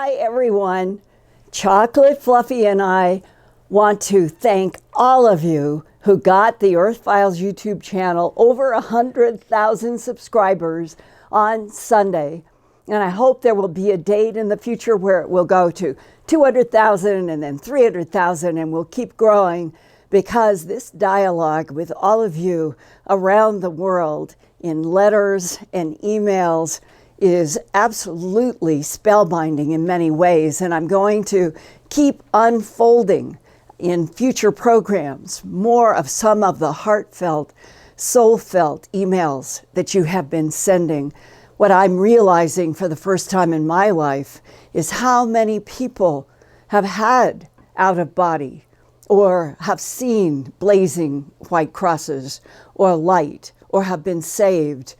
Hi, everyone. Chocolate Fluffy and I want to thank all of you who got the Earthfiles YouTube channel over 100,000 subscribers on Sunday. And I hope there will be a date in the future where it will go to 200,000 and then 300,000, and we'll keep growing, because this dialogue with all of you around the world in letters and emails is absolutely spellbinding in many ways. And I'm going to keep unfolding in future programs more of some of the heartfelt, soul-felt emails that you have been sending. What I'm realizing for the first time in my life is how many people have had out of body or have seen blazing white crosses or light or have been saved,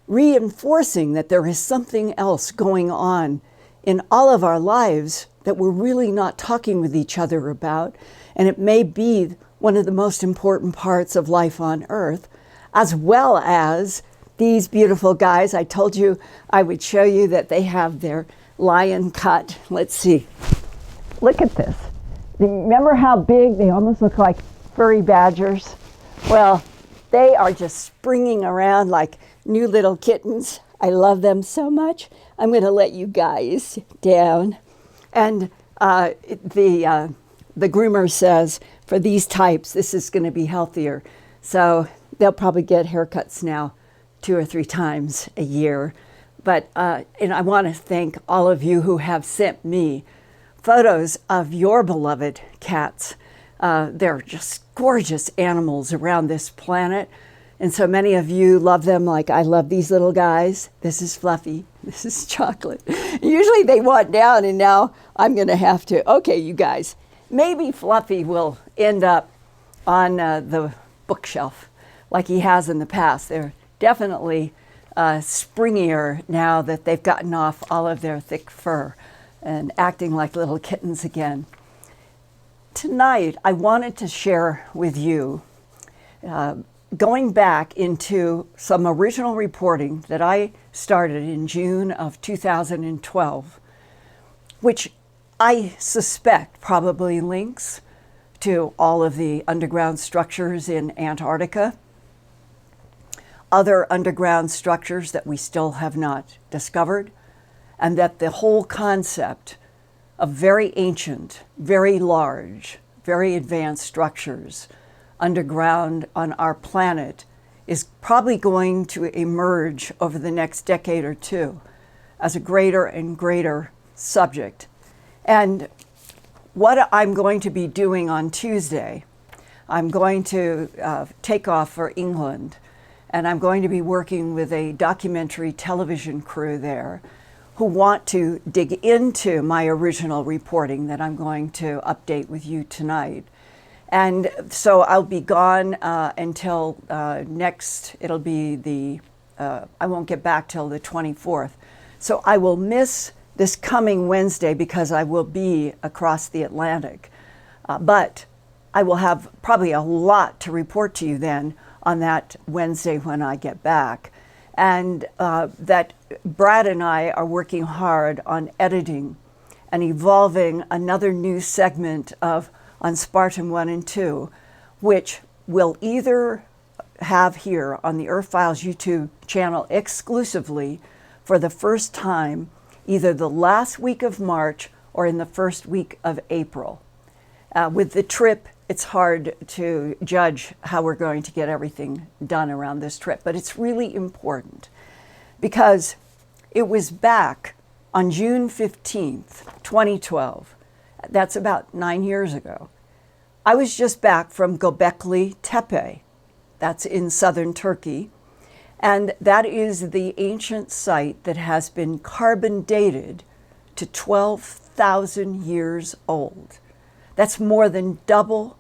reinforcing that there is something else going on in all of our lives that we're really not talking with each other about. And it may be one of the most important parts of life on Earth, as well as these beautiful guys. I told you I would show you that they have their lion cut. Let's see. Look at this. Remember how big they almost look like furry badgers? Well, they are just springing around like new little kittens. I love them so much. I'm going to let you guys down. And the groomer says for these types, this is going to be healthier. So they'll probably get haircuts now 2 or 3 times a year. But and I want to thank all of you who have sent me photos of your beloved cats. They're just gorgeous animals around this planet. And so many of you love them like I love these little guys. This is Fluffy. This is Chocolate. Usually they want down, and now I'm going to have to. Okay, you guys, maybe Fluffy will end up on the bookshelf like he has in the past. They're definitely springier now that they've gotten off all of their thick fur and acting like little kittens again. Tonight, I wanted to share with you going back into some original reporting that I started in June of 2012, which I suspect probably links to all of the underground structures in Antarctica, other underground structures that we still have not discovered, and that the whole concept of very ancient, very large, very advanced structures underground on our planet is probably going to emerge over the next decade or two as a greater and greater subject. And what I'm going to be doing on Tuesday, I'm going to take off for England, and I'm going to be working with a documentary television crew there who want to dig into my original reporting that I'm going to update with you tonight. And so I'll be gone until it'll be I won't get back till the 24th. So I will miss this coming Wednesday because I will be across the Atlantic. But I will have probably a lot to report to you then on that Wednesday when I get back. And that Brad and I are working hard on editing and evolving another new segment of on Spartan 1 and 2, which will either have here on the Earthfiles YouTube channel exclusively for the first time, either the last week of March or in the first week of April. With the trip, it's hard to judge how we're going to get everything done around this trip, but it's really important because it was back on June 15th, 2012. That's about 9 years ago. I was just back from Göbekli Tepe. That's in southern Turkey. And that is the ancient site that has been carbon dated to 12,000 years old. That's more than double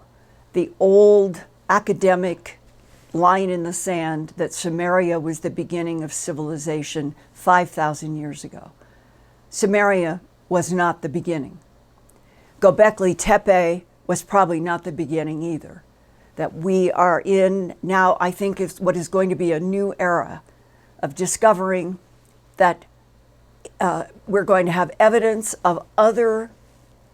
the old academic line in the sand that Sumeria was the beginning of civilization 5,000 years ago. Sumeria was not the beginning. Göbekli Tepe was probably not the beginning either. That we are in now, I think, is what is going to be a new era of discovering that we're going to have evidence of other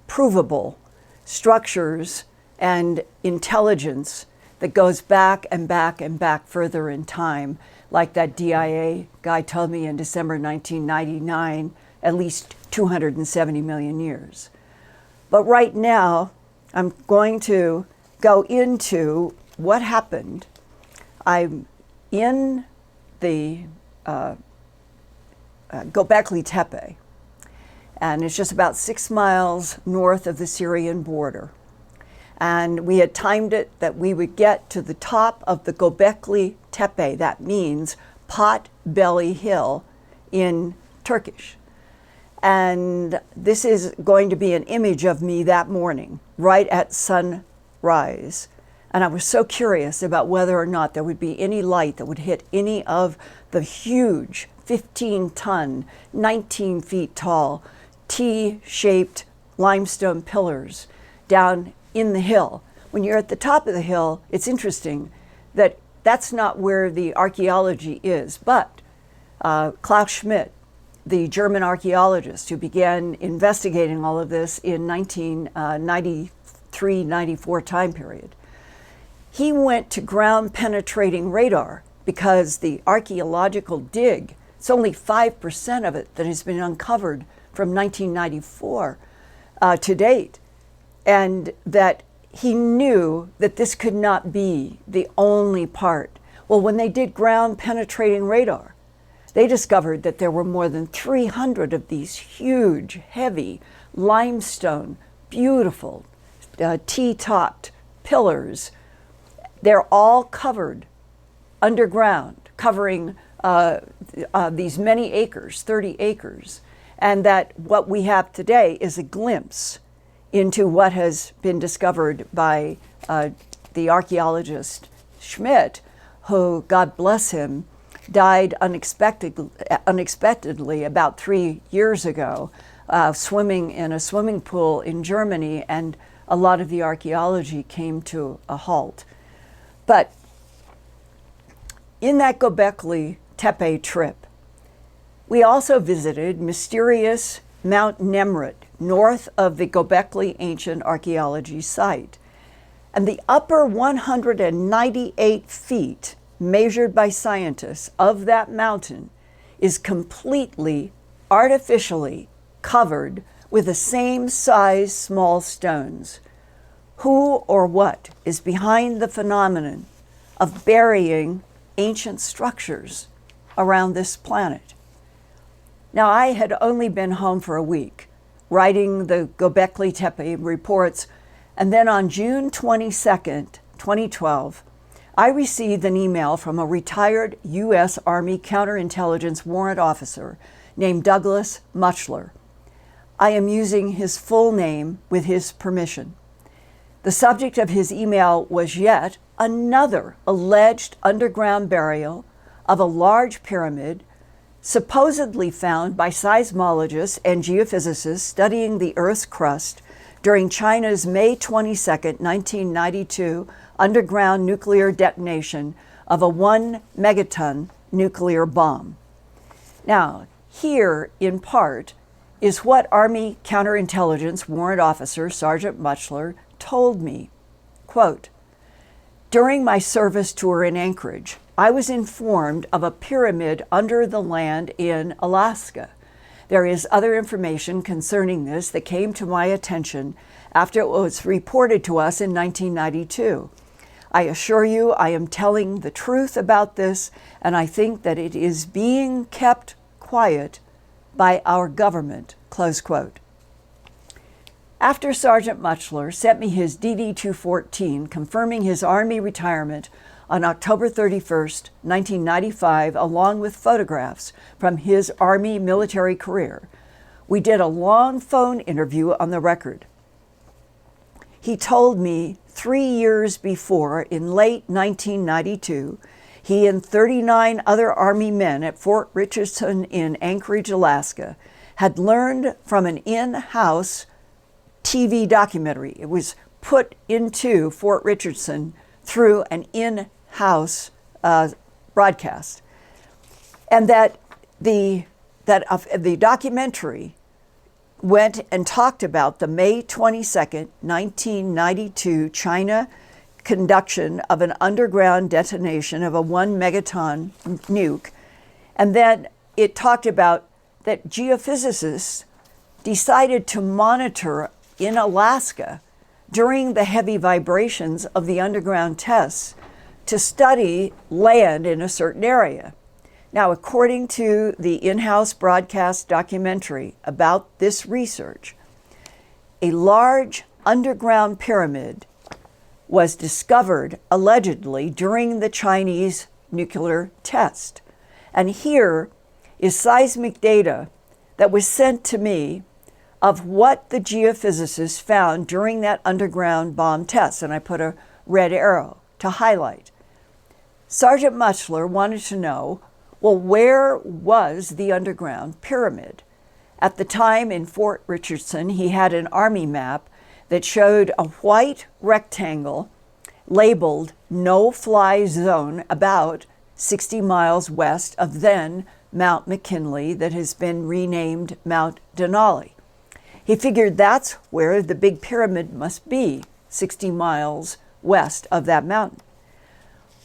provable structures and intelligence that goes back and back and back further in time, like that DIA guy told me in December 1999, at least 270 million years. But right now, I'm going to go into what happened. I'm in the Göbekli Tepe, and it's just about 6 miles north of the Syrian border. And we had timed it that we would get to the top of the Göbekli Tepe. That means pot belly hill in Turkish. And this is going to be an image of me that morning, right at sunrise. And I was so curious about whether or not there would be any light that would hit any of the huge 15-ton, 19 feet tall, T-shaped limestone pillars down in the hill. When you're at the top of the hill, it's interesting that that's not where the archaeology is. But Klaus Schmidt, the German archaeologist who began investigating all of this in 1993-94 time period, he went to ground penetrating radar because the archaeological dig, it's only 5% of it that has been uncovered from 1994 to date. And that he knew that this could not be the only part. Well, when they did ground penetrating radar, they discovered that there were more than 300 of these huge, heavy, limestone, beautiful, T-topped pillars. They're all covered underground, covering these many acres, 30 acres. And that what we have today is a glimpse into what has been discovered by the archaeologist Schmidt, who, God bless him, died unexpectedly about 3 years ago, swimming in a swimming pool in Germany, and a lot of the archaeology came to a halt. But in that Göbekli Tepe trip, we also visited mysterious Mount Nemrut, north of the Göbekli Ancient Archaeology Site. And the upper 198 feet measured by scientists of that mountain is completely artificially covered with the same size small stones. Who or what is behind the phenomenon of burying ancient structures around this planet? Now, I had only been home for a week, writing the Göbekli Tepe reports, and then on June 22nd, 2012, I received an email from a retired U.S. Army counterintelligence warrant officer named Douglas Muchler. I am using his full name with his permission. The subject of his email was yet another alleged underground burial of a large pyramid supposedly found by seismologists and geophysicists studying the Earth's crust during China's May 22, 1992 underground nuclear detonation of a 1 megaton nuclear bomb. Now, here, in part, is what Army counterintelligence warrant officer Sergeant Muchler told me. Quote, "During my service tour in Anchorage, I was informed of a pyramid under the land in Alaska. There is other information concerning this that came to my attention after it was reported to us in 1992. I assure you I am telling the truth about this, and I think that it is being kept quiet by our government," close quote. After Sergeant Muchler sent me his DD-214 confirming his Army retirement on October 31st, 1995, along with photographs from his Army military career, we did a long phone interview on the record. He told me 3 years before, in late 1992, he and 39 other Army men at Fort Richardson in Anchorage, Alaska, had learned from an in-house TV documentary. It was put into Fort Richardson through an in-house broadcast. And that the the documentary went and talked about the May 22nd, 1992 China conduction of an underground detonation of a 1 megaton nuke. And then it talked about that geophysicists decided to monitor in Alaska during the heavy vibrations of the underground tests to study land in a certain area. Now, according to the in-house broadcast documentary about this research, a large underground pyramid was discovered allegedly during the Chinese nuclear test. And here is seismic data that was sent to me of what the geophysicists found during that underground bomb test. And I put a red arrow to highlight. Sergeant Mutchler wanted to know, well, where was the underground pyramid? At the time in Fort Richardson, he had an Army map that showed a white rectangle labeled no-fly zone about 60 miles west of then Mount McKinley that has been renamed Mount Denali. He figured that's where the big pyramid must be, 60 miles west of that mountain.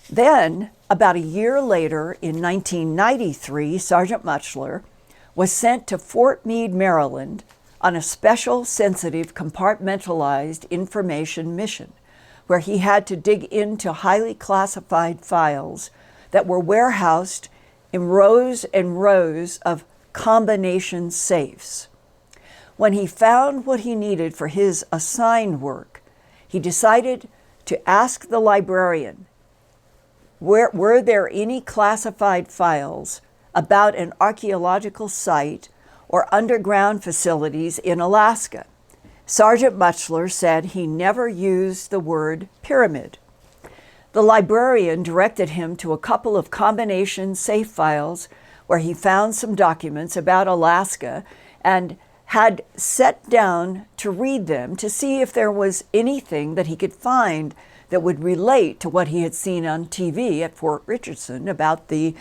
Then, about a year later, in 1993, Sergeant Mutchler was sent to Fort Meade, Maryland, on a special, sensitive, compartmentalized information mission, where he had to dig into highly classified files that were warehoused in rows and rows of combination safes. When he found what he needed for his assigned work, he decided to ask the librarian, were there any classified files about an archaeological site or underground facilities in Alaska? Sergeant Mutchler said he never used the word pyramid. The librarian directed him to a couple of combination safe files where he found some documents about Alaska and had sat down to read them to see if there was anything that he could find that would relate to what he had seen on TV at Fort Richardson about the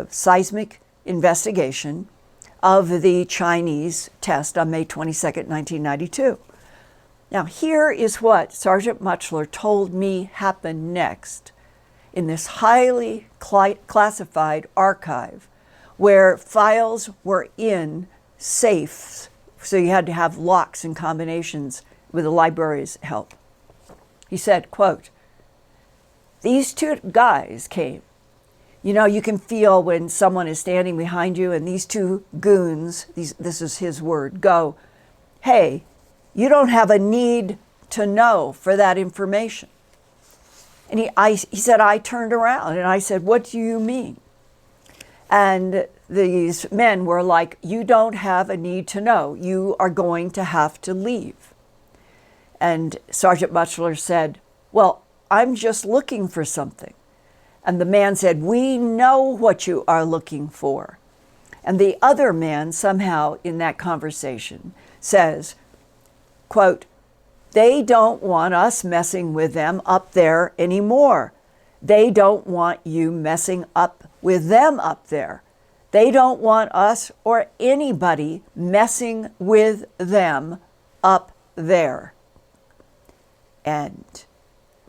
seismic investigation of the Chinese test on May 22nd, 1992. Now, here is what Sergeant Mutchler told me happened next in this highly classified archive where files were in safes, so you had to have locks and combinations with the library's help. He said, quote, "These two guys came. You know, you can feel when someone is standing behind you and these two goons, this is his word, go, hey, you don't have a need to know for that information." And he said, I turned around and I said, "What do you mean?" And these men were like, "You don't have a need to know. You are going to have to leave." And Sergeant Mutchler said, "Well, I'm just looking for something." And the man said, "We know what you are looking for." And the other man somehow in that conversation says, quote, "They don't want us messing with them up there anymore. They don't want you messing up with them up there. They don't want us or anybody messing with them up there." And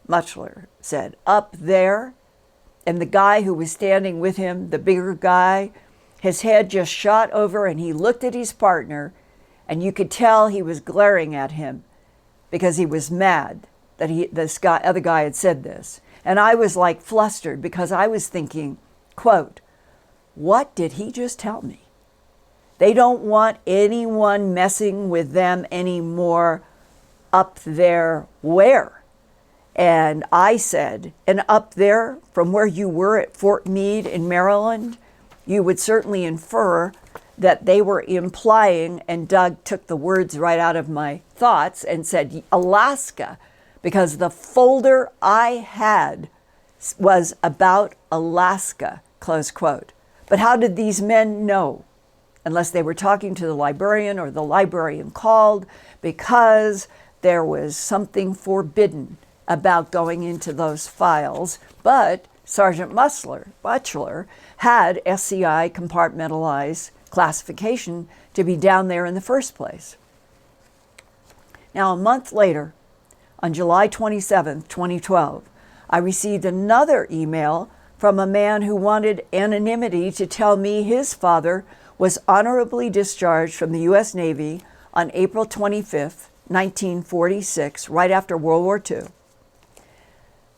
Mutchler said, "Up there?" And the guy who was standing with him, the bigger guy, his head just shot over and he looked at his partner and you could tell he was glaring at him because he was mad that other guy had said this. And I was like flustered because I was thinking, quote, what did he just tell me? They don't want anyone messing with them anymore. Up there where? And I said, and up there from where you were at Fort Meade in Maryland, you would certainly infer that they were implying, and Doug took the words right out of my thoughts and said, Alaska, because the folder I had was about Alaska, close quote. But how did these men know? Unless they were talking to the librarian or the librarian called, because there was something forbidden about going into those files. But Sergeant Mutchler had SCI compartmentalized classification to be down there in the first place. Now, a month later, on July 27, 2012, I received another email from a man who wanted anonymity to tell me his father was honorably discharged from the U.S. Navy on April 25, 1946, right after World War II,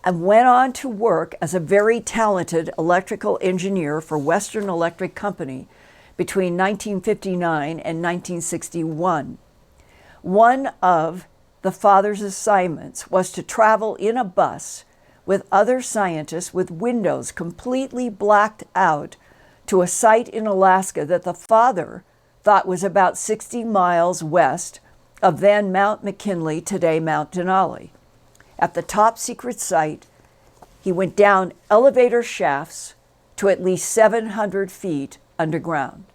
and went on to work as a very talented electrical engineer for Western Electric Company between 1959 and 1961. One of the father's assignments was to travel in a bus with other scientists with windows completely blacked out to a site in Alaska that the father thought was about 60 miles west of then Mount McKinley, today Mount Denali. At the top secret site, he went down elevator shafts to at least 700 feet underground.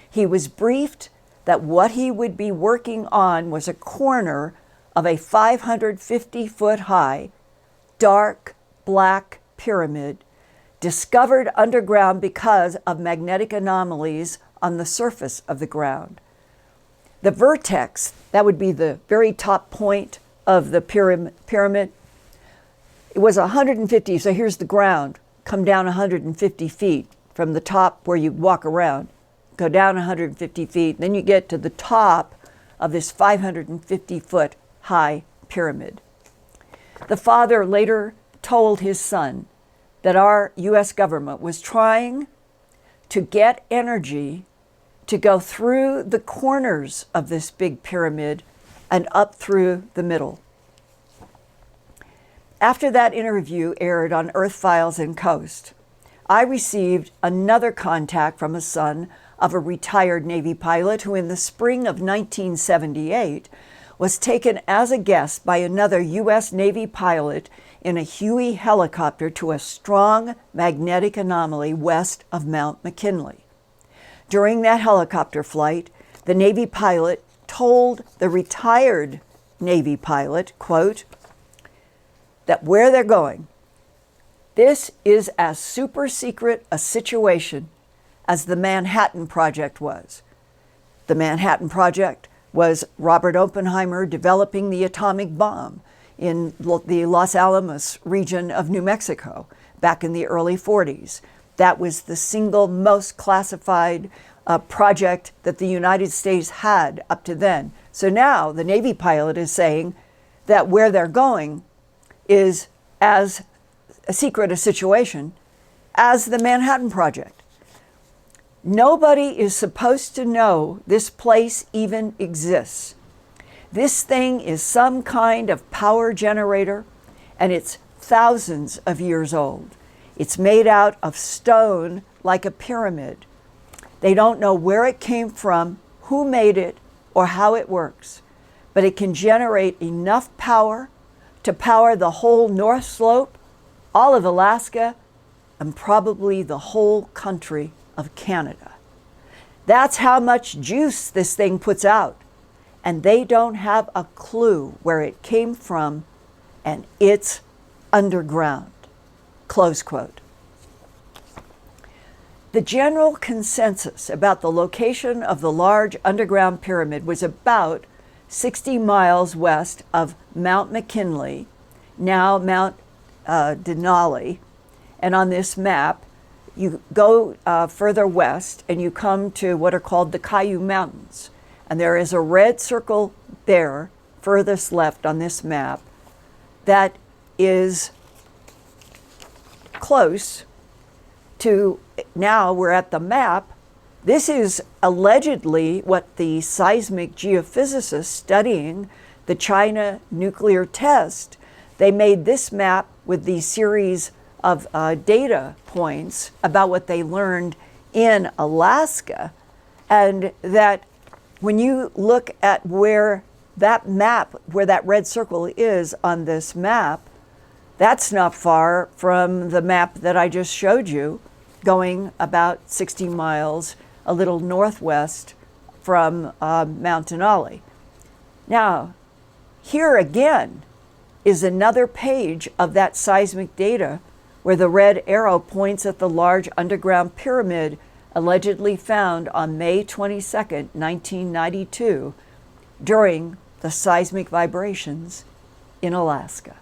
He was briefed that what he would be working on was a corner of a 550-foot high, dark black pyramid discovered underground because of magnetic anomalies on the surface of the ground. The vertex, that would be the very top point of the pyramid, it was 150, so here's the ground, come down 150 feet from the top where you walk around, go down 150 feet, then you get to the top of this 550-foot high pyramid. The father later told his son that our U.S. government was trying to get energy to go through the corners of this big pyramid and up through the middle. After that interview aired on Earthfiles and Coast, I received another contact from a son of a retired Navy pilot who in the spring of 1978 was taken as a guest by another U.S. Navy pilot in a Huey helicopter to a strong magnetic anomaly west of Mount McKinley. During that helicopter flight, the Navy pilot told the retired Navy pilot, quote, that where they're going, this is as super secret a situation as the Manhattan Project was. The Manhattan Project was Robert Oppenheimer developing the atomic bomb in the Los Alamos region of New Mexico back in the early 40s. That was the single most classified project that the United States had up to then. So now the Navy pilot is saying that where they're going is as secret a situation as the Manhattan Project. Nobody is supposed to know this place even exists. This thing is some kind of power generator, and it's thousands of years old. It's made out of stone like a pyramid. They don't know where it came from, who made it, or how it works, but it can generate enough power to power the whole North Slope, all of Alaska, and probably the whole country of Canada. That's how much juice this thing puts out. And they don't have a clue where it came from, and it's underground. Close quote. The general consensus about the location of the large underground pyramid was about 60 miles west of Mount McKinley, now Mount Denali. And on this map, you go further west and you come to what are called the Caillou Mountains. And there is a red circle there, furthest left on this map, that is close to, now we're at the map. This is allegedly what the seismic geophysicists studying the China nuclear test, they made this map with these series of data points about what they learned in Alaska, and that when you look at where that map, where that red circle is on this map, that's not far from the map that I just showed you, going about 60 miles a little northwest from Mount Denali. Now, here again is another page of that seismic data where the red arrow points at the large underground pyramid allegedly found on May 22nd, 1992, during the seismic vibrations in Alaska.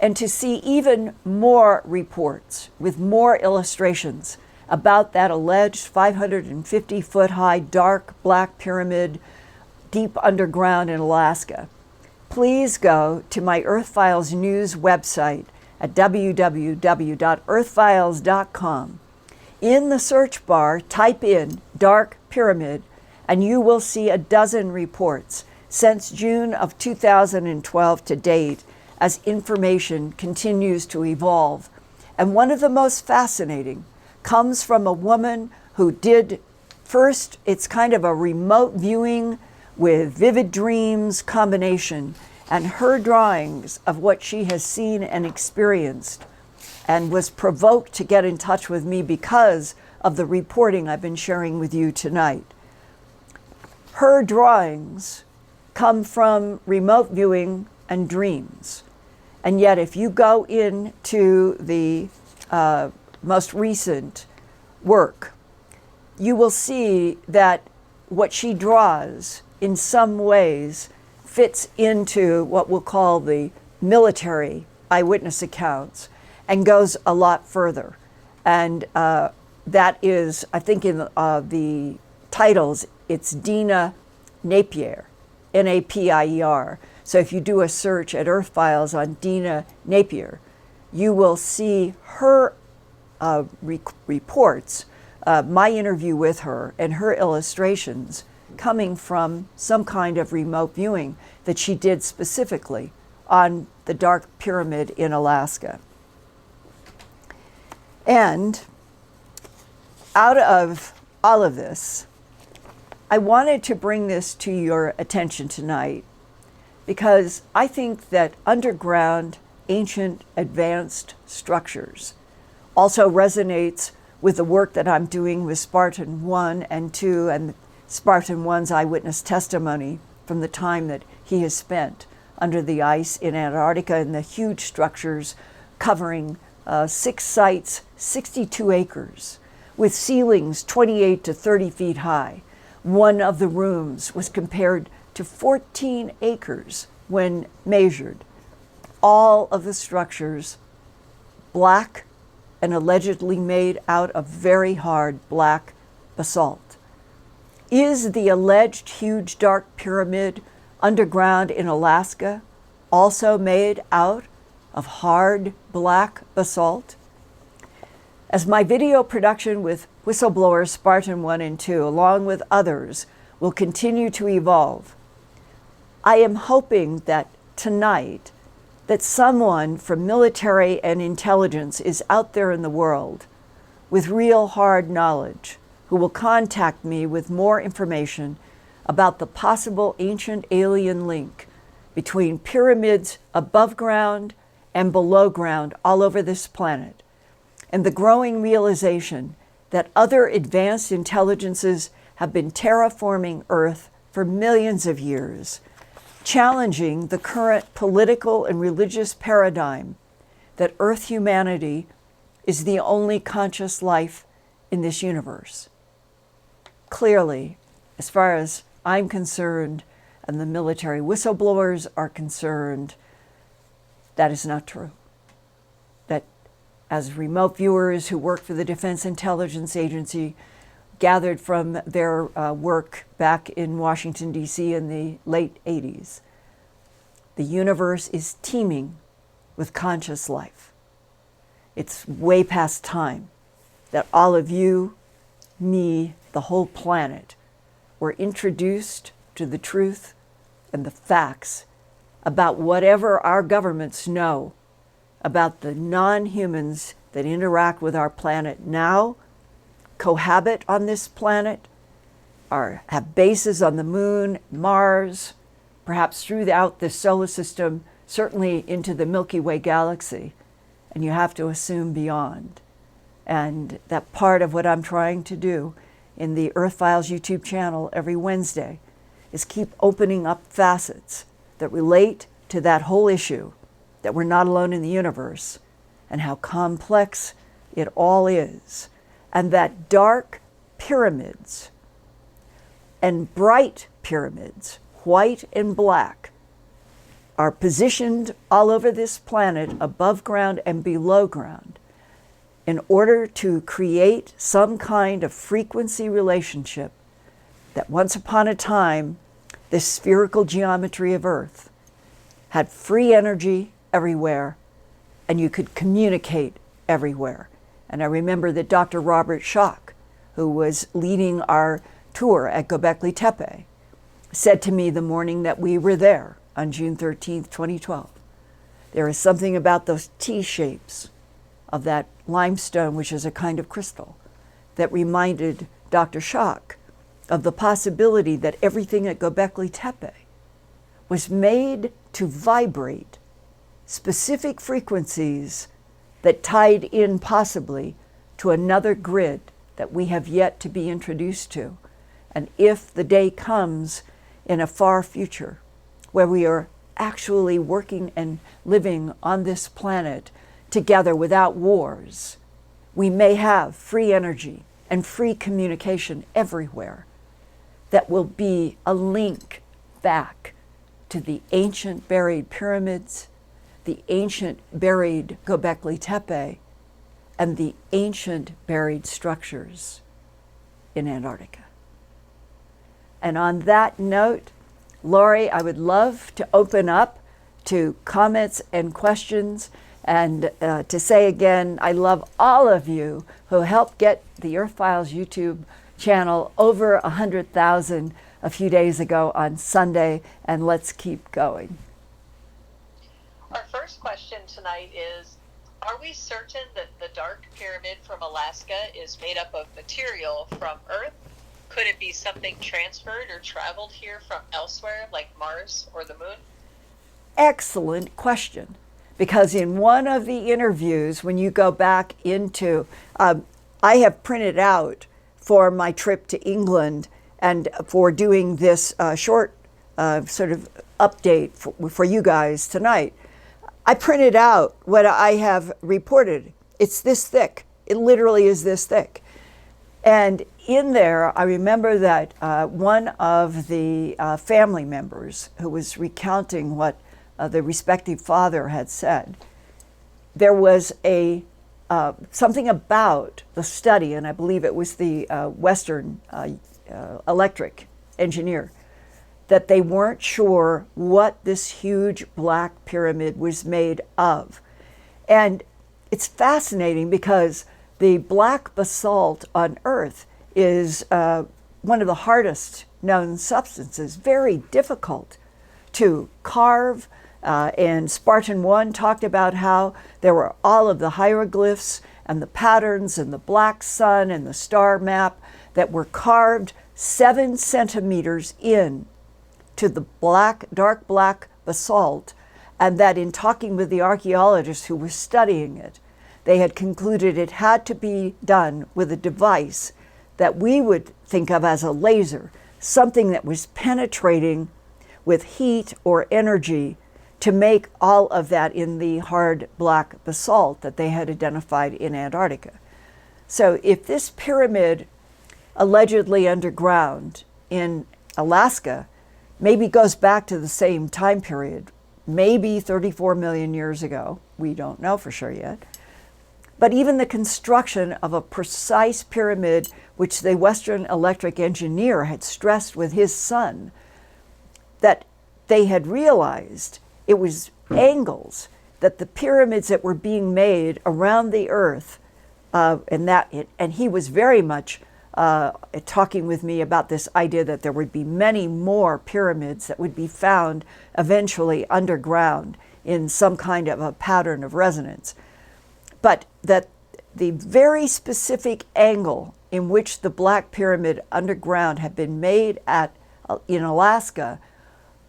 And to see even more reports with more illustrations about that alleged 550-foot high dark black pyramid deep underground in Alaska, please go to my Earthfiles news website at www.earthfiles.com. In the search bar, type in dark pyramid, and you will see a dozen reports since June of 2012 to date as information continues to evolve. And one of the most fascinating comes from a woman who did first, it's kind of a remote viewing with vivid dreams combination, and her drawings of what she has seen and experienced, and was provoked to get in touch with me because of the reporting I've been sharing with you tonight. Her drawings come from remote viewing and dreams. And yet, if you go into the most recent work, you will see that what she draws in some ways fits into what we'll call the military eyewitness accounts and goes a lot further. And that is, I think in the titles, it's Dina Napier, Napier. So if you do a search at Earthfiles on Dina Napier, you will see her reports, my interview with her, and her illustrations coming from some kind of remote viewing that she did specifically on the Dark Pyramid in Alaska. And out of all of this, I wanted to bring this to your attention tonight because I think that underground, ancient, advanced structures also resonates with the work that I'm doing with Spartan 1 and 2 and Spartan 1's eyewitness testimony from the time that he has spent under the ice in Antarctica and the huge structures covering 6 sites, 62 acres, with ceilings 28 to 30 feet high. One of the rooms was compared to 14 acres when measured. All of the structures black and allegedly made out of very hard black basalt. Is the alleged huge dark pyramid underground in Alaska also made out of hard black basalt? As my video production with whistleblowers Spartan 1 and 2, along with others, will continue to evolve, I am hoping that tonight that someone from military and intelligence is out there in the world with real hard knowledge who will contact me with more information about the possible ancient alien link between pyramids above ground and below ground all over this planet, and the growing realization that other advanced intelligences have been terraforming Earth for millions of years, challenging the current political and religious paradigm that Earth humanity is the only conscious life in this universe. Clearly, as far as I'm concerned and the military whistleblowers are concerned, that is not true. That as remote viewers who work for the Defense Intelligence Agency gathered from their work back in Washington, D.C. in the late 80s, the universe is teeming with conscious life. It's way past time that all of you, me, the whole planet, were introduced to the truth and the facts about whatever our governments know about the non-humans that interact with our planet now, cohabit on this planet, have bases on the moon, Mars, perhaps throughout the solar system, certainly into the Milky Way galaxy, and you have to assume beyond. And that part of what I'm trying to do in the Earthfiles YouTube channel every Wednesday is keep opening up facets that relate to that whole issue, that we're not alone in the universe, and how complex it all is, and that dark pyramids and bright pyramids, white and black, are positioned all over this planet, above ground and below ground, in order to create some kind of frequency relationship that once upon a time, this spherical geometry of Earth had free energy everywhere, and you could communicate everywhere. And I remember that Dr. Robert Schoch, who was leading our tour at Göbekli Tepe, said to me the morning that we were there on June 13th, 2012, there is something about those T-shapes of that limestone, which is a kind of crystal, that reminded Dr. Schoch of the possibility that everything at Göbekli Tepe was made to vibrate specific frequencies that tied in possibly to another grid that we have yet to be introduced to. And if the day comes in a far future where we are actually working and living on this planet together without wars, we may have free energy and free communication everywhere that will be a link back to the ancient buried pyramids, the ancient buried Göbekli Tepe, and the ancient buried structures in Antarctica. And on that note, Laurie, I would love to open up to comments and questions, and to say again, I love all of you who helped get the Earthfiles YouTube channel over 100,000 a few days ago on Sunday, and let's keep going. Our first question tonight is, are we certain that the dark pyramid from Alaska is made up of material from Earth? Could it be something transferred or traveled here from elsewhere, like Mars or the Moon? Excellent question. Because in one of the interviews, when you go back into, I have printed out for my trip to England and for doing this short sort of update for you guys tonight, I printed out what I have reported. It's this thick. It literally is this thick. And in there, I remember that one of the family members who was recounting what the respective father had said, there was a something about the study, and I believe it was the Western electric engineer, that they weren't sure what this huge black pyramid was made of. And it's fascinating because the black basalt on Earth is one of the hardest known substances, very difficult to carve. And Spartan 1 talked about how there were all of the hieroglyphs and the patterns and the black sun and the star map that were carved 7 centimeters in to the dark black basalt, and that in talking with the archaeologists who were studying it, they had concluded it had to be done with a device that we would think of as a laser, something that was penetrating with heat or energy to make all of that in the hard black basalt that they had identified in Antarctica. So if this pyramid allegedly underground in Alaska maybe goes back to the same time period, maybe 34 million years ago, we don't know for sure yet, but even the construction of a precise pyramid, which the Western electric engineer had stressed with his son, that they had realized it was angles, that the pyramids that were being made around the Earth, and he was very much talking with me about this idea that there would be many more pyramids that would be found eventually underground in some kind of a pattern of resonance. But that the very specific angle in which the Black Pyramid underground had been made in Alaska,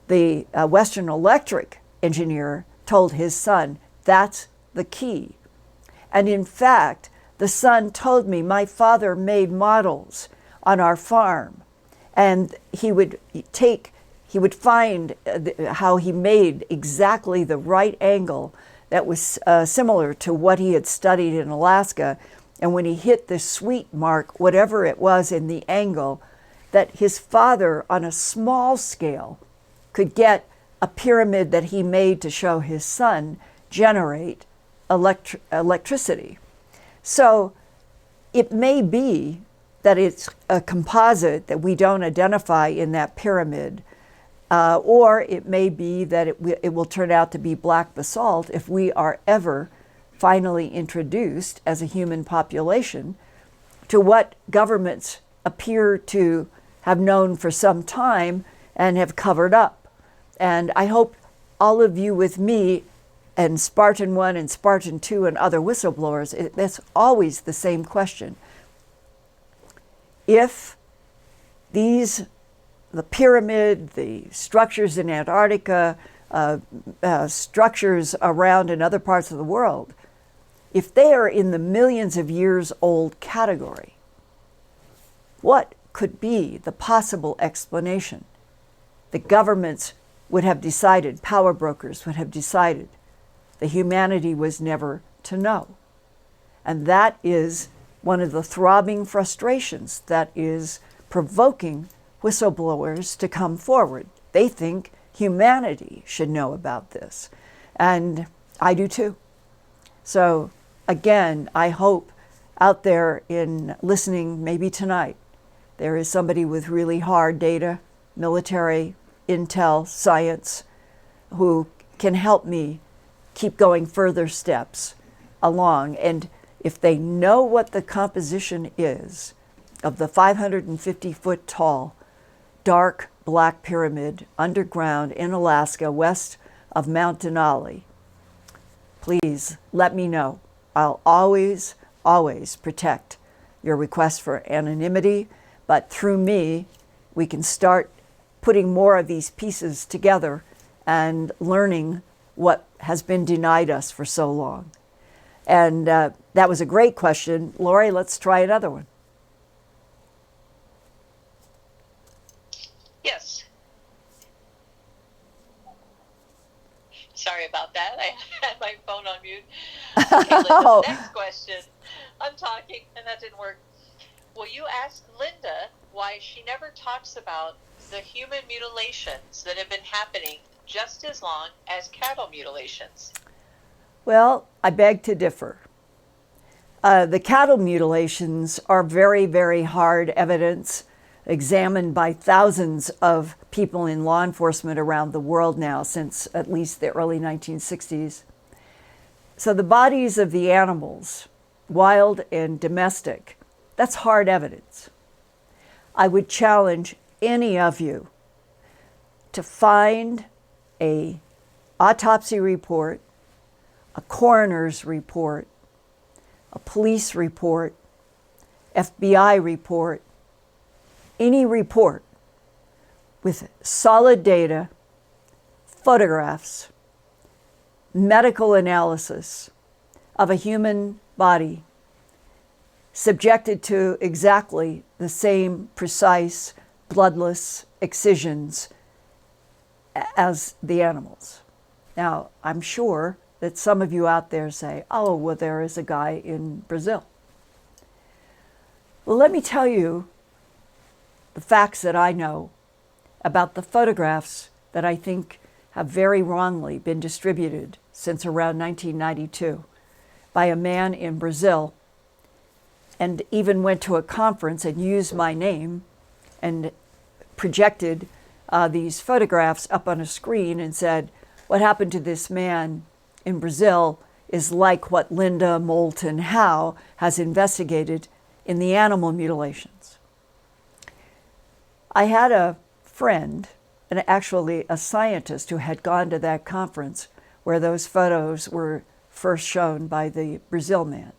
the Western Electric engineer told his son, that's the key. And in fact, the son told me, my father made models on our farm, and he would find how he made exactly the right angle that was similar to what he had studied in Alaska, and when he hit the sweet mark, whatever it was in the angle, that his father on a small scale could get a pyramid that he made to show his son generate electricity. So it may be that it's a composite that we don't identify in that pyramid, or it may be that it will turn out to be black basalt if we are ever finally introduced as a human population to what governments appear to have known for some time and have covered up. And I hope all of you with me and Spartan 1 and Spartan 2 and other whistleblowers, that's always the same question. If the pyramid, the structures in Antarctica, structures around in other parts of the world, if they are in the millions of years old category, what could be the possible explanation? The governments would have decided, power brokers would have decided, that humanity was never to know. And that is one of the throbbing frustrations that is provoking whistleblowers to come forward. They think humanity should know about this. And I do too. So again, I hope out there in listening, maybe tonight, there is somebody with really hard data, military, intel, science, who can help me keep going further steps along. And if they know what the composition is of the 550-foot tall, dark black pyramid underground in Alaska, west of Mount Denali, please let me know. I'll always, always protect your request for anonymity, but through me, we can start putting more of these pieces together and learning what has been denied us for so long. And that was a great question. Lori, let's try another one. Yes. Sorry about that. I had my phone on mute. Okay, Linda, the next question. I'm talking, and that didn't work. Will you ask Linda why she never talks about the human mutilations that have been happening just as long as cattle mutilations? Well, I beg to differ. The cattle mutilations are very, very hard evidence examined by thousands of people in law enforcement around the world now since at least the early 1960s. So the bodies of the animals, wild and domestic, that's hard evidence. I would challenge any of you to find an autopsy report, a coroner's report, a police report, FBI report, any report with solid data, photographs, medical analysis of a human body subjected to exactly the same precise bloodless excisions as the animals. Now, I'm sure that some of you out there say, oh, well, there is a guy in Brazil. Well, let me tell you the facts that I know about the photographs that I think have very wrongly been distributed since around 1992 by a man in Brazil, and even went to a conference and used my name and projected these photographs up on a screen and said, what happened to this man in Brazil is like what Linda Moulton Howe has investigated in the animal mutilations. I had a friend, and actually a scientist, who had gone to that conference where those photos were first shown by the Brazil man.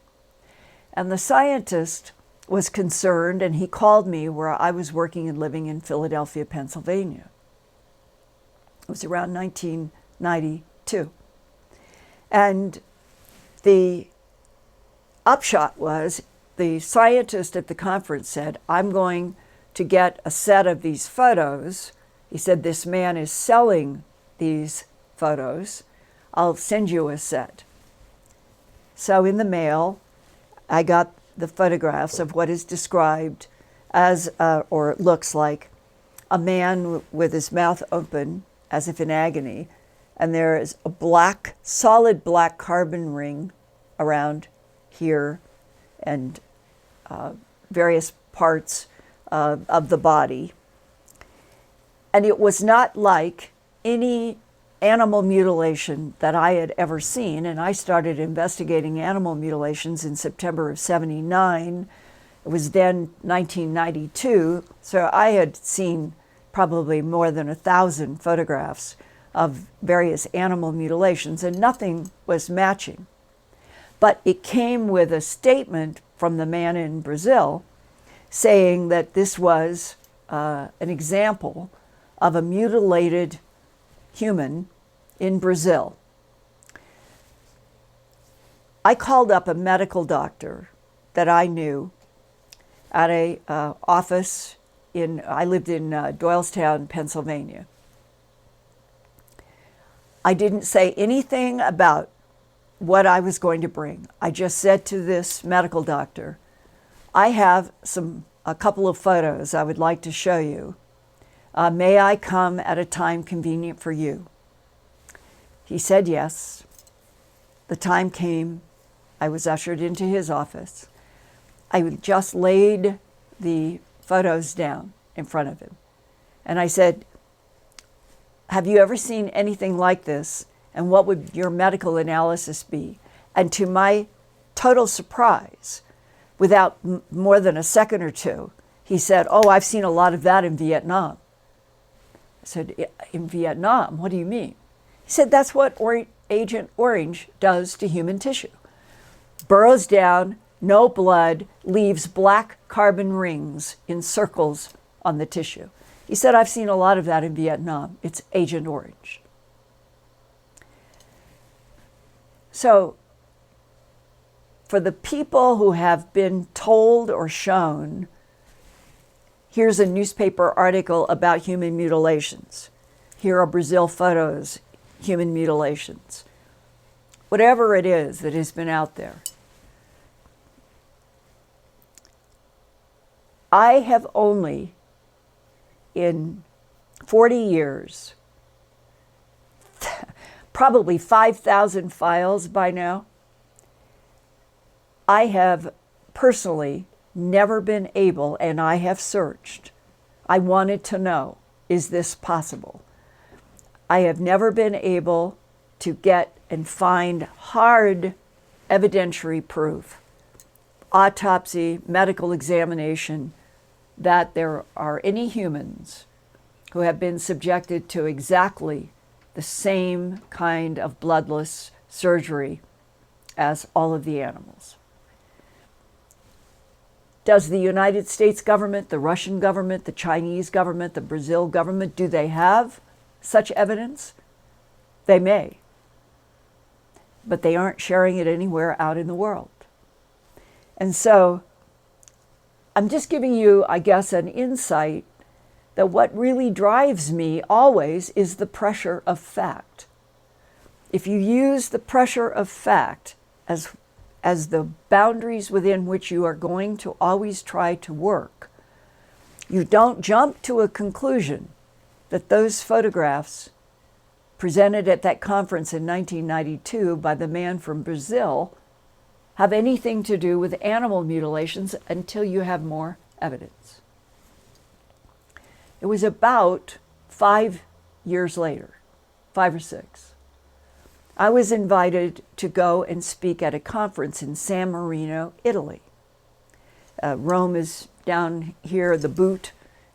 And the scientist was concerned, and he called me where I was working and living in Philadelphia, Pennsylvania. It was around 1992. And the upshot was the scientist at the conference said, I'm going to get a set of these photos. He said, this man is selling these photos. I'll send you a set. So in the mail, I got the photographs of what is described as, or looks like, a man with his mouth open as if in agony, and there is a black, solid black carbon ring around here and various parts of the body. And it was not like any animal mutilation that I had ever seen. And I started investigating animal mutilations in September of '79. It was then 1992. So I had seen probably more than 1,000 photographs of various animal mutilations, and nothing was matching. But it came with a statement from the man in Brazil saying that this was an example of a mutilated human in Brazil. I called up a medical doctor that I knew at a office I lived in Doylestown, Pennsylvania. I didn't say anything about what I was going to bring. I just said to this medical doctor, I have a couple of photos I would like to show you. May I come at a time convenient for you? He said yes. The time came. I was ushered into his office. I just laid the photos down in front of him. And I said, have you ever seen anything like this? And what would your medical analysis be? And to my total surprise, without more than a second or two, he said, oh, I've seen a lot of that in Vietnam. I said, in Vietnam? What do you mean? He said, that's what Agent Orange does to human tissue. Burrows down, no blood, leaves black carbon rings in circles on the tissue. He said, I've seen a lot of that in Vietnam. It's Agent Orange. So, for the people who have been told or shown, here's a newspaper article about human mutilations. Here are Brazil photos, human mutilations. Whatever it is that has been out there. I have only, in 40 years, probably 5,000 files by now, I have personally never been able, and I have searched. I wanted to know, is this possible? I have never been able to get and find hard evidentiary proof, autopsy, medical examination, that there are any humans who have been subjected to exactly the same kind of bloodless surgery as all of the animals. Does the United States government, the Russian government, the Chinese government, the Brazil government, do they have such evidence? They may, but they aren't sharing it anywhere out in the world. And so I'm just giving you, I guess, an insight that what really drives me always is the pressure of fact. If you use the pressure of fact as the boundaries within which you are going to always try to work, you don't jump to a conclusion that those photographs presented at that conference in 1992 by the man from Brazil have anything to do with animal mutilations until you have more evidence. It was about 5 years later, 5 or 6. I was invited to go and speak at a conference in San Marino, Italy. Rome is down here, the boot,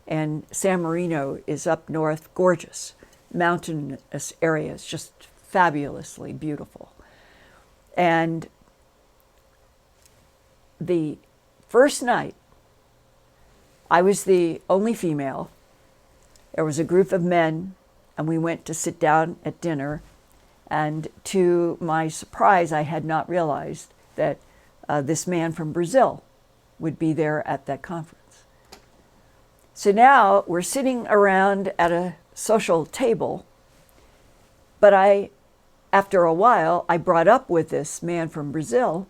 and San Marino is up north, gorgeous, mountainous areas, just fabulously beautiful. And the first night, I was the only female. There was a group of men, and we went to sit down at dinner. And to my surprise, I had not realized that this man from Brazil would be there at that conference. So now we're sitting around at a social table, but after a while, I brought up with this man from Brazil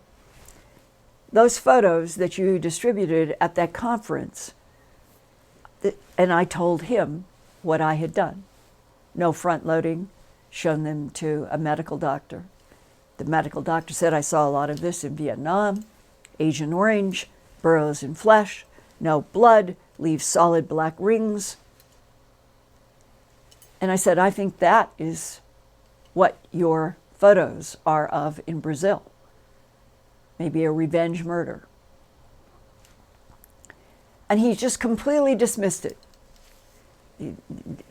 those photos that you distributed at that conference, and I told him what I had done. No front loading, shown them to a medical doctor. The medical doctor said, I saw a lot of this in Vietnam, Agent Orange, burrows in flesh, no blood, leaves solid black rings. And I said, I think that is what your photos are of in Brazil. Maybe a revenge murder. And he just completely dismissed it. He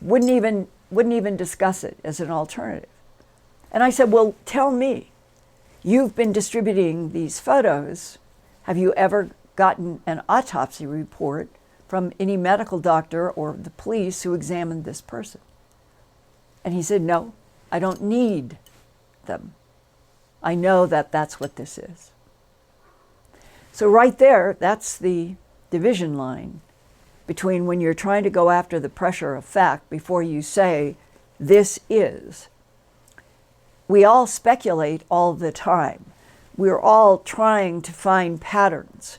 wouldn't even discuss it as an alternative. And I said, well, tell me, you've been distributing these photos. Have you ever gotten an autopsy report from any medical doctor or the police who examined this person? And he said, no, I don't need them. I know that that's what this is. So right there, that's the division line between when you're trying to go after the pressure of fact before you say, this is. We all speculate all the time. We're all trying to find patterns.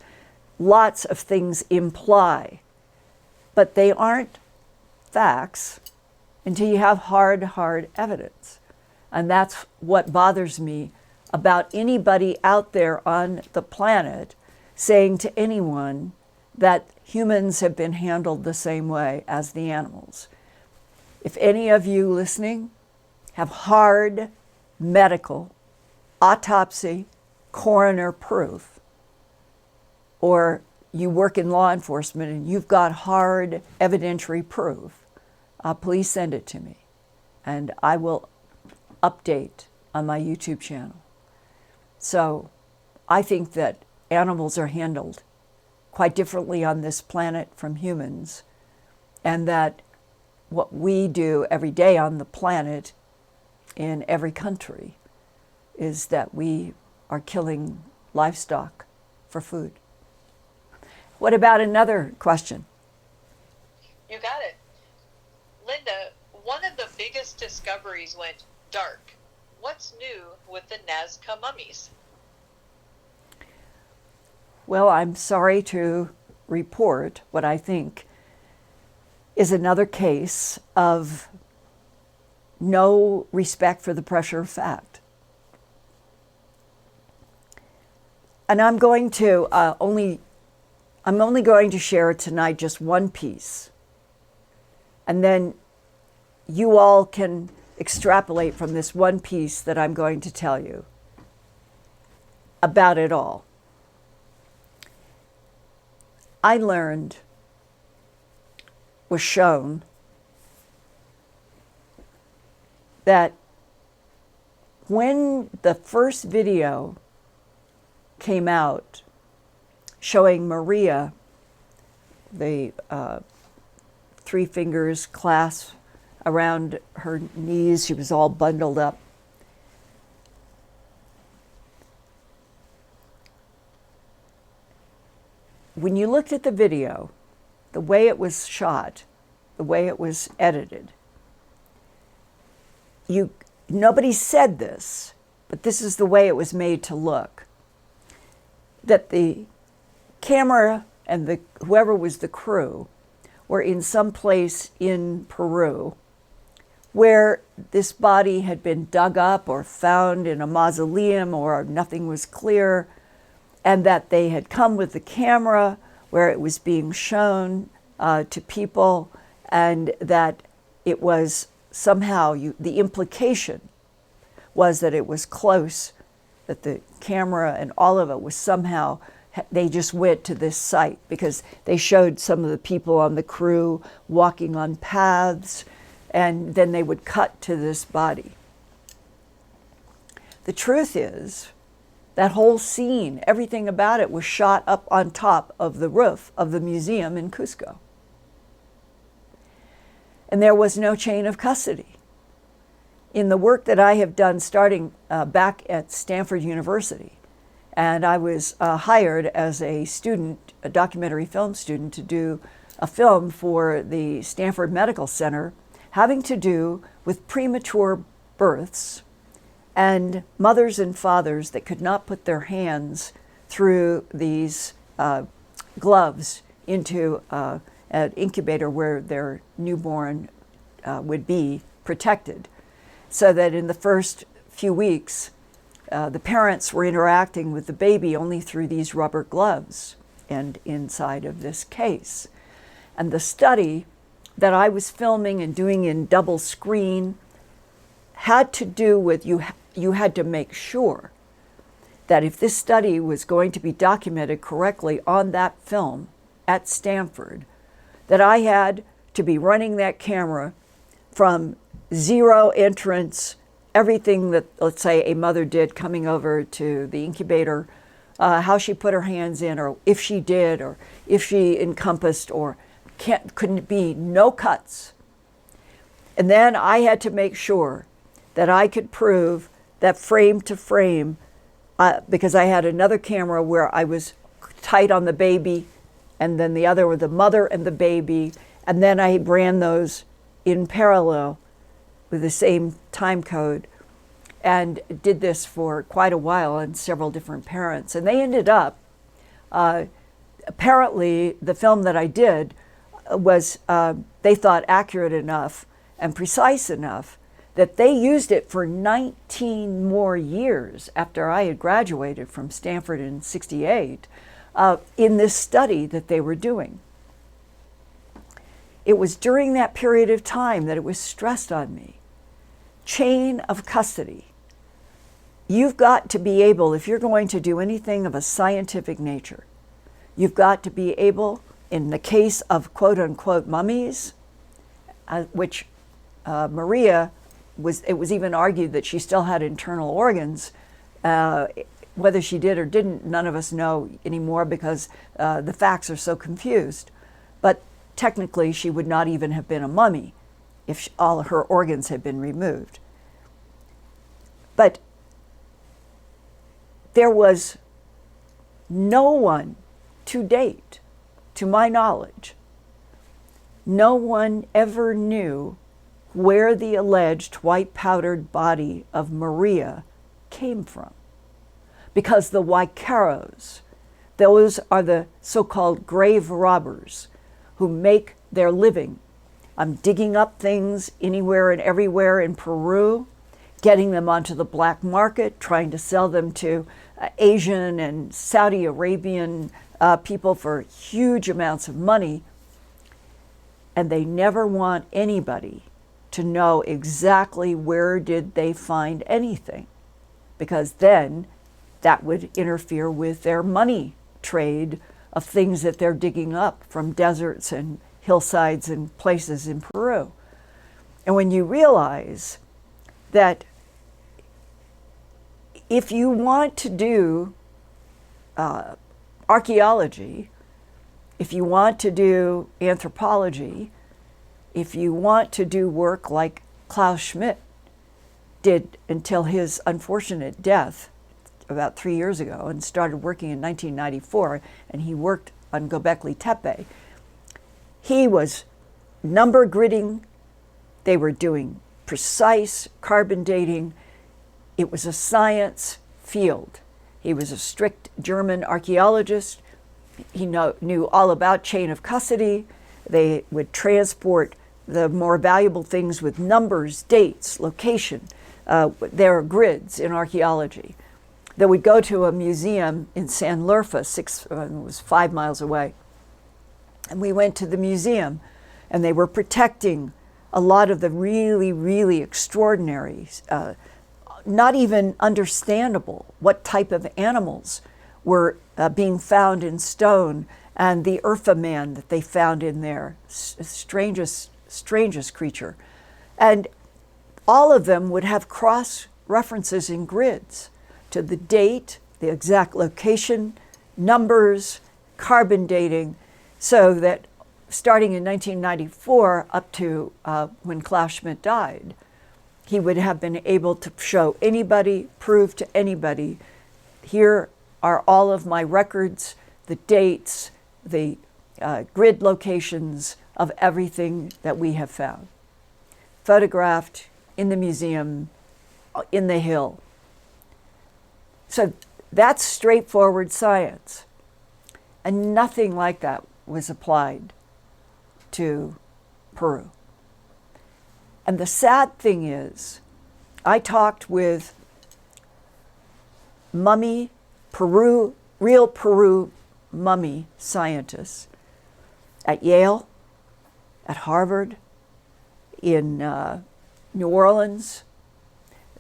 Lots of things imply, but they aren't facts until you have hard evidence. And that's what bothers me about anybody out there on the planet saying to anyone that humans have been handled the same way as the animals. If any of you listening have hard medical, autopsy, coroner proof, or you work in law enforcement and you've got hard evidentiary proof, please send it to me and I will update on my YouTube channel. So I think that animals are handled quite differently on this planet from humans, and that what we do every day on the planet in every country is that we are killing livestock for food. What about another question? You got it. Linda, one of the biggest discoveries went dark. What's new with the Nazca mummies? Well, I'm sorry to report what I think is another case of no respect for the pressure of fact. And I'm going to only going to share tonight just one piece. And then you all can extrapolate from this one piece that I'm going to tell you about it all. I learned, was shown, that when the first video came out showing Maria, the three fingers clasped around her knees, she was all bundled up. When you looked at the video, the way it was shot, the way it was edited, nobody said this, but this is the way it was made to look. That the camera and whoever was the crew were in some place in Peru where this body had been dug up or found in a mausoleum or nothing was clear, and that they had come with the camera where it was being shown to people, and that it was somehow, the implication was that it was close, that the camera and all of it was somehow, they just went to this site because they showed some of the people on the crew walking on paths, and then they would cut to this body. The truth is, that whole scene, everything about it was shot up on top of the roof of the museum in Cusco. And there was no chain of custody. In the work that I have done starting back at Stanford University, and I was hired as a student, a documentary film student, to do a film for the Stanford Medical Center having to do with premature births and mothers and fathers that could not put their hands through these gloves into an incubator where their newborn would be protected, so that in the first few weeks, the parents were interacting with the baby only through these rubber gloves and inside of this case. And the study that I was filming and doing in double screen had to do with you had to make sure that if this study was going to be documented correctly on that film at Stanford, that I had to be running that camera from zero entrance, everything that, let's say, a mother did coming over to the incubator, how she put her hands in, or if she did, or if she encompassed, or couldn't be no cuts. And then I had to make sure that I could prove that frame to frame, because I had another camera where I was tight on the baby, and then the other with the mother and the baby, and then I ran those in parallel with the same time code, and did this for quite a while and several different parents. And they ended up, apparently the film that I did was, they thought, accurate enough and precise enough that they used it for 19 more years after I had graduated from Stanford in '68, in this study that they were doing. It was during that period of time that it was stressed on me. Chain of custody. You've got to be able, if you're going to do anything of a scientific nature, you've got to be able, in the case of quote unquote mummies, which Maria it was even argued that she still had internal organs. Whether she did or didn't, none of us know anymore, because the facts are so confused. But technically, she would not even have been a mummy if all her organs had been removed. But there was no one to date, to my knowledge, no one ever knew where the alleged white powdered body of Maria came from. Because the Waicaros, those are the so-called grave robbers who make their living. I'm digging up things anywhere and everywhere in Peru, getting them onto the black market, trying to sell them to Asian and Saudi Arabian people for huge amounts of money. And they never want anybody to know exactly where did they find anything, because then that would interfere with their money trade of things that they're digging up from deserts and hillsides and places in Peru. And when you realize that if you want to do archaeology, if you want to do anthropology, if you want to do work like Klaus Schmidt did until his unfortunate death about 3 years ago, and started working in 1994, and he worked on Göbekli Tepe. He was number gridding. They were doing precise carbon dating. It was a science field. He was a strict German archaeologist. He knew all about chain of custody. They would transport the more valuable things with numbers, dates, location. There are grids in archaeology. They would go to a museum in San Lerfa, it was 5 miles away. And we went to the museum, and they were protecting a lot of the really, really extraordinary, not even understandable what type of animals were being found in stone, and the Urfa man that they found in there, strangest creature. And all of them would have cross references in grids to the date, the exact location, numbers, carbon dating, so that starting in 1994 up to when Klaus Schmidt died, he would have been able to show anybody, prove to anybody, here are all of my records, the dates, the grid locations of everything that we have found. Photographed in the museum, in the hill. So That's straightforward science. And nothing like that was applied to Peru. And the sad thing is, I talked with real Peru mummy scientists at Yale, at Harvard, in New Orleans.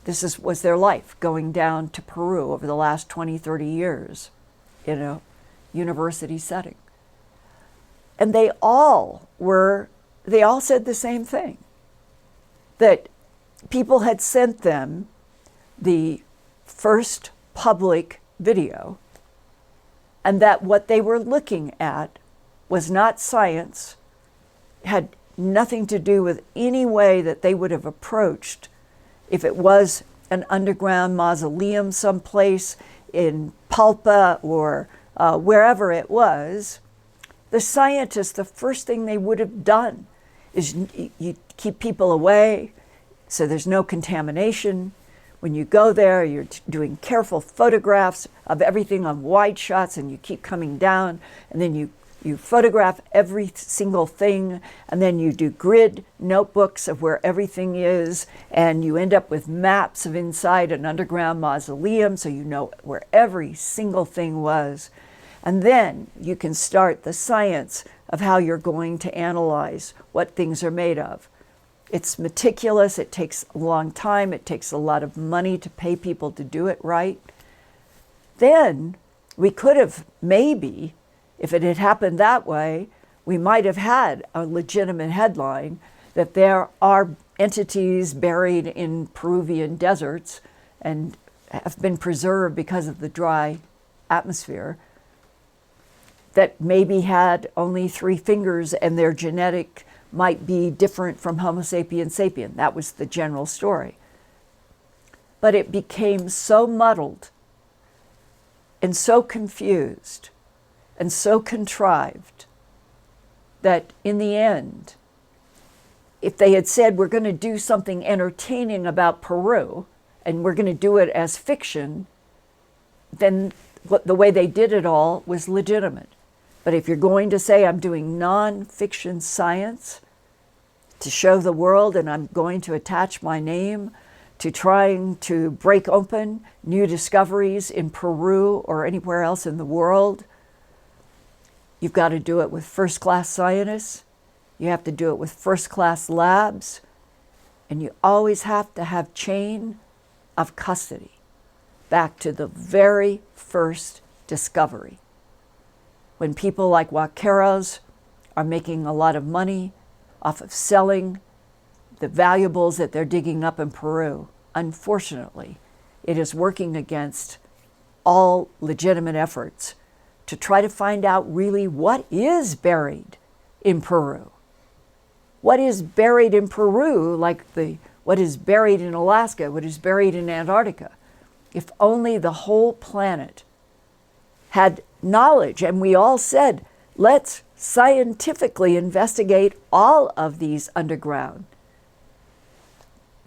This was their life, going down to Peru over the last 20, 30 years in a university setting. And they all said the same thing, that people had sent them the first public video, and that what they were looking at was not science, had nothing to do with any way that they would have approached if it was an underground mausoleum someplace in Palpa or wherever it was. The scientists, the first thing they would have done is you keep people away so there's no contamination. When you go there, you're doing careful photographs of everything on wide shots, and you keep coming down, and then you photograph every single thing, and then you do grid notebooks of where everything is, and you end up with maps of inside an underground mausoleum so you know where every single thing was. And then you can start the science of how you're going to analyze what things are made of. It's meticulous, it takes a long time, it takes a lot of money to pay people to do it right. Then we could have maybe, if it had happened that way, we might have had a legitimate headline that there are entities buried in Peruvian deserts and have been preserved because of the dry atmosphere that maybe had only 3 fingers and their genetic might be different from Homo sapiens sapien. That was the general story. But it became so muddled and so confused and so contrived that in the end, if they had said, we're going to do something entertaining about Peru and we're going to do it as fiction, then the way they did it all was legitimate. But if you're going to say, I'm doing non-fiction science to show the world, and I'm going to attach my name to trying to break open new discoveries in Peru or anywhere else in the world, you've got to do it with first-class scientists. You have to do it with first-class labs. And you always have to have chain of custody back to the very first discovery. When people like Vaqueros are making a lot of money off of selling the valuables that they're digging up in Peru, unfortunately, it is working against all legitimate efforts to try to find out really what is buried in Peru. What is buried in Peru, like what is buried in Alaska, what is buried in Antarctica. If only the whole planet had knowledge, and we all said, let's scientifically investigate all of these underground,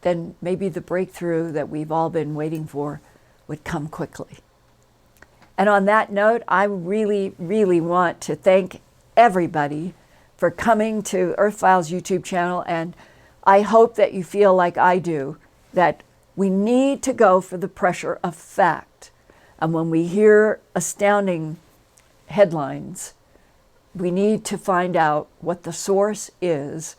then maybe the breakthrough that we've all been waiting for would come quickly. And on that note, I really, really want to thank everybody for coming to Earthfiles YouTube channel, and I hope that you feel like I do, that we need to go for the pressure of fact. And when we hear astounding headlines, we need to find out what the source is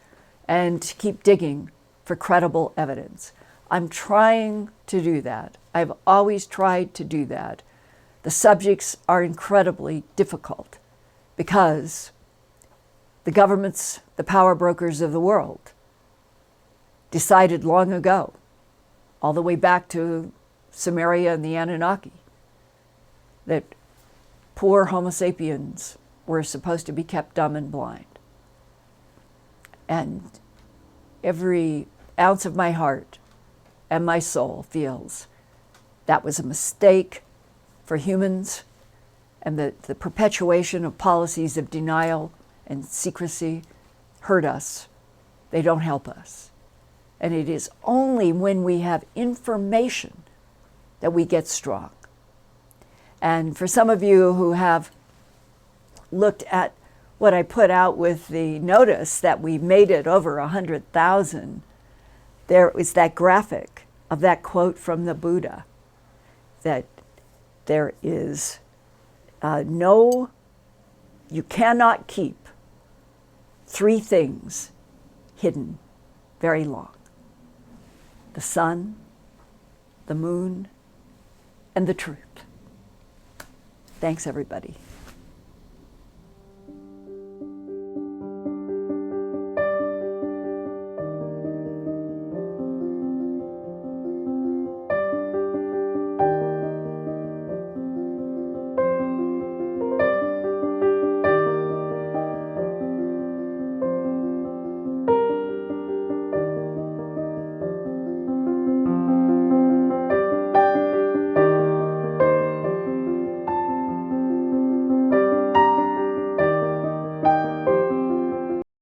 and keep digging for credible evidence. I'm trying to do that. I've always tried to do that. The subjects are incredibly difficult because the governments, the power brokers of the world, decided long ago, all the way back to Sumeria and the Anunnaki, that poor Homo sapiens were supposed to be kept dumb and blind. And every ounce of my heart and my soul feels that was a mistake for humans, and that the perpetuation of policies of denial and secrecy hurt us. They don't help us. And it is only when we have information that we get strong. And for some of you who have looked at what I put out with the notice that we made it over 100,000, there is that graphic of that quote from the Buddha, that there is you cannot keep three things hidden very long: the sun, the moon, and the truth. Thanks, everybody.